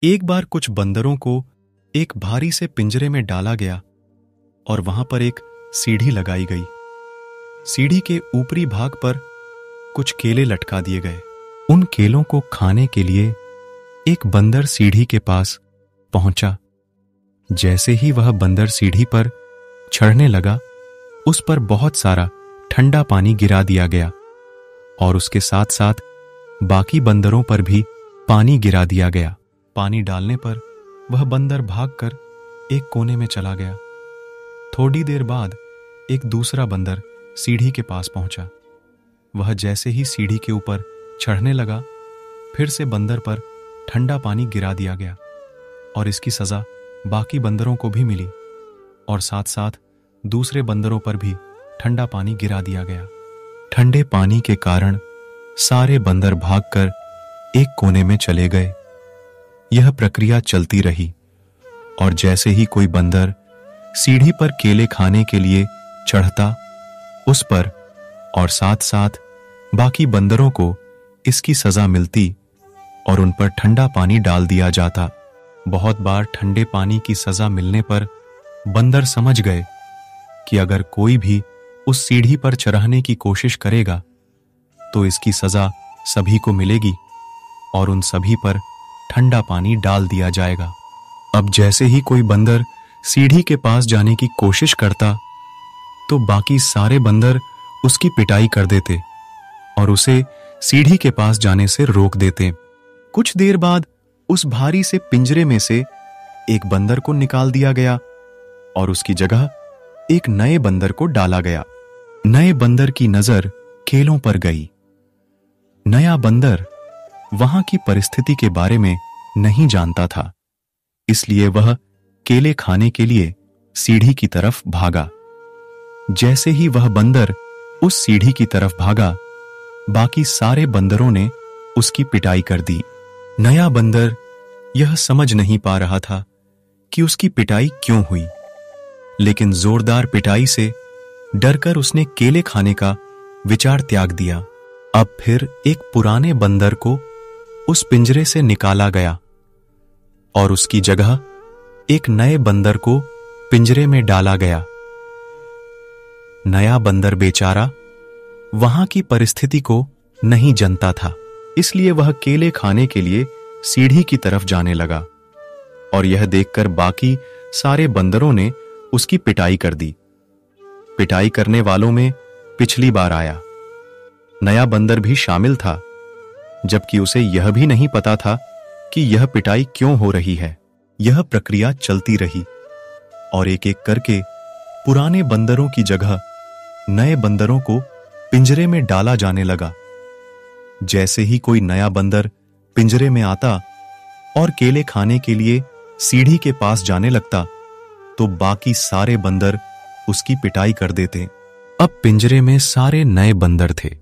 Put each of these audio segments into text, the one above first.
एक बार कुछ बंदरों को एक भारी से पिंजरे में डाला गया और वहां पर एक सीढ़ी लगाई गई। सीढ़ी के ऊपरी भाग पर कुछ केले लटका दिए गए। उन केलों को खाने के लिए एक बंदर सीढ़ी के पास पहुंचा। जैसे ही वह बंदर सीढ़ी पर चढ़ने लगा, उस पर बहुत सारा ठंडा पानी गिरा दिया गया और उसके साथ साथ बाकी बंदरों पर भी पानी गिरा दिया गया। पानी डालने पर वह बंदर भागकर एक कोने में चला गया। थोड़ी देर बाद एक दूसरा बंदर सीढ़ी के पास पहुंचा। वह जैसे ही सीढ़ी के ऊपर चढ़ने लगा, फिर से बंदर पर ठंडा पानी गिरा दिया गया और इसकी सजा बाकी बंदरों को भी मिली और साथ साथ दूसरे बंदरों पर भी ठंडा पानी गिरा दिया गया। ठंडे पानी के कारण सारे बंदर भागकर एक कोने में चले गए। यह प्रक्रिया चलती रही और जैसे ही कोई बंदर सीढ़ी पर केले खाने के लिए चढ़ता, उस पर और साथ साथ बाकी बंदरों को इसकी सजा मिलती और उन पर ठंडा पानी डाल दिया जाता। बहुत बार ठंडे पानी की सजा मिलने पर बंदर समझ गए कि अगर कोई भी उस सीढ़ी पर चढ़ने की कोशिश करेगा तो इसकी सजा सभी को मिलेगी और उन सभी पर ठंडा पानी डाल दिया जाएगा। अब जैसे ही कोई बंदर सीढ़ी के पास जाने की कोशिश करता तो बाकी सारे बंदर उसकी पिटाई कर देते और उसे सीढ़ी के पास जाने से रोक देते। कुछ देर बाद उस भारी से पिंजरे में से एक बंदर को निकाल दिया गया और उसकी जगह एक नए बंदर को डाला गया। नए बंदर की नजर केलों पर गई। नया बंदर वहां की परिस्थिति के बारे में नहीं जानता था, इसलिए वह केले खाने के लिए सीढ़ी की तरफ भागा। जैसे ही वह बंदर उस सीढ़ी की तरफ भागा, बाकी सारे बंदरों ने उसकी पिटाई कर दी। नया बंदर यह समझ नहीं पा रहा था कि उसकी पिटाई क्यों हुई, लेकिन जोरदार पिटाई से डरकर उसने केले खाने का विचार त्याग दिया। अब फिर एक पुराने बंदर को उस पिंजरे से निकाला गया और उसकी जगह एक नए बंदर को पिंजरे में डाला गया। नया बंदर बेचारा वहां की परिस्थिति को नहीं जानता था, इसलिए वह केले खाने के लिए सीढ़ी की तरफ जाने लगा और यह देखकर बाकी सारे बंदरों ने उसकी पिटाई कर दी। पिटाई करने वालों में पिछली बार आया नया बंदर भी शामिल था, जबकि उसे यह भी नहीं पता था कि यह पिटाई क्यों हो रही है। यह प्रक्रिया चलती रही और एक एक करके पुराने बंदरों की जगह नए बंदरों को पिंजरे में डाला जाने लगा। जैसे ही कोई नया बंदर पिंजरे में आता और केले खाने के लिए सीढ़ी के पास जाने लगता, तो बाकी सारे बंदर उसकी पिटाई कर देते। अब पिंजरे में सारे नए बंदर थे,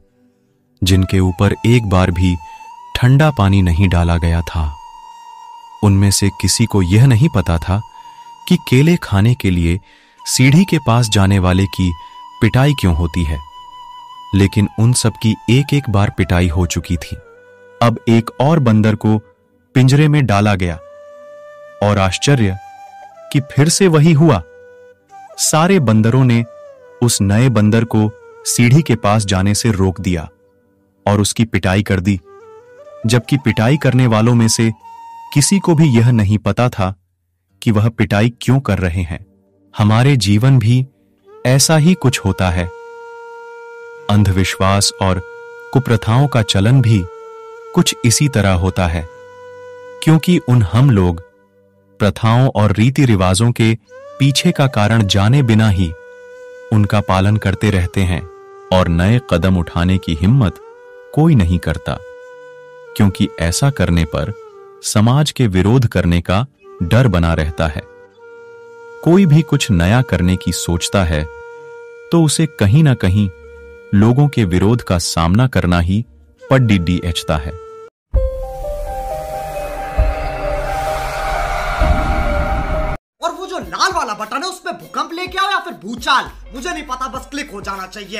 जिनके ऊपर एक बार भी ठंडा पानी नहीं डाला गया था। उनमें से किसी को यह नहीं पता था कि केले खाने के लिए सीढ़ी के पास जाने वाले की पिटाई क्यों होती है, लेकिन उन सब की एक एक बार पिटाई हो चुकी थी। अब एक और बंदर को पिंजरे में डाला गया और आश्चर्य कि फिर से वही हुआ। सारे बंदरों ने उस नए बंदर को सीढ़ी के पास जाने से रोक दिया और उसकी पिटाई कर दी, जबकि पिटाई करने वालों में से किसी को भी यह नहीं पता था कि वह पिटाई क्यों कर रहे हैं। हमारे जीवन भी ऐसा ही कुछ होता है। अंधविश्वास और कुप्रथाओं का चलन भी कुछ इसी तरह होता है, क्योंकि हम लोग प्रथाओं और रीति रिवाजों के पीछे का कारण जाने बिना ही उनका पालन करते रहते हैं और नए कदम उठाने की हिम्मत कोई नहीं करता, क्योंकि ऐसा करने पर समाज के विरोध करने का डर बना रहता है। कोई भी कुछ नया करने की सोचता है तो उसे कहीं ना कहीं लोगों के विरोध का सामना करना ही पड़ता है। और वो जो लाल वाला बटन है उस पे भूकंप लेके आओ या फिर भूचाल, मुझे नहीं पता, बस क्लिक हो जाना चाहिए।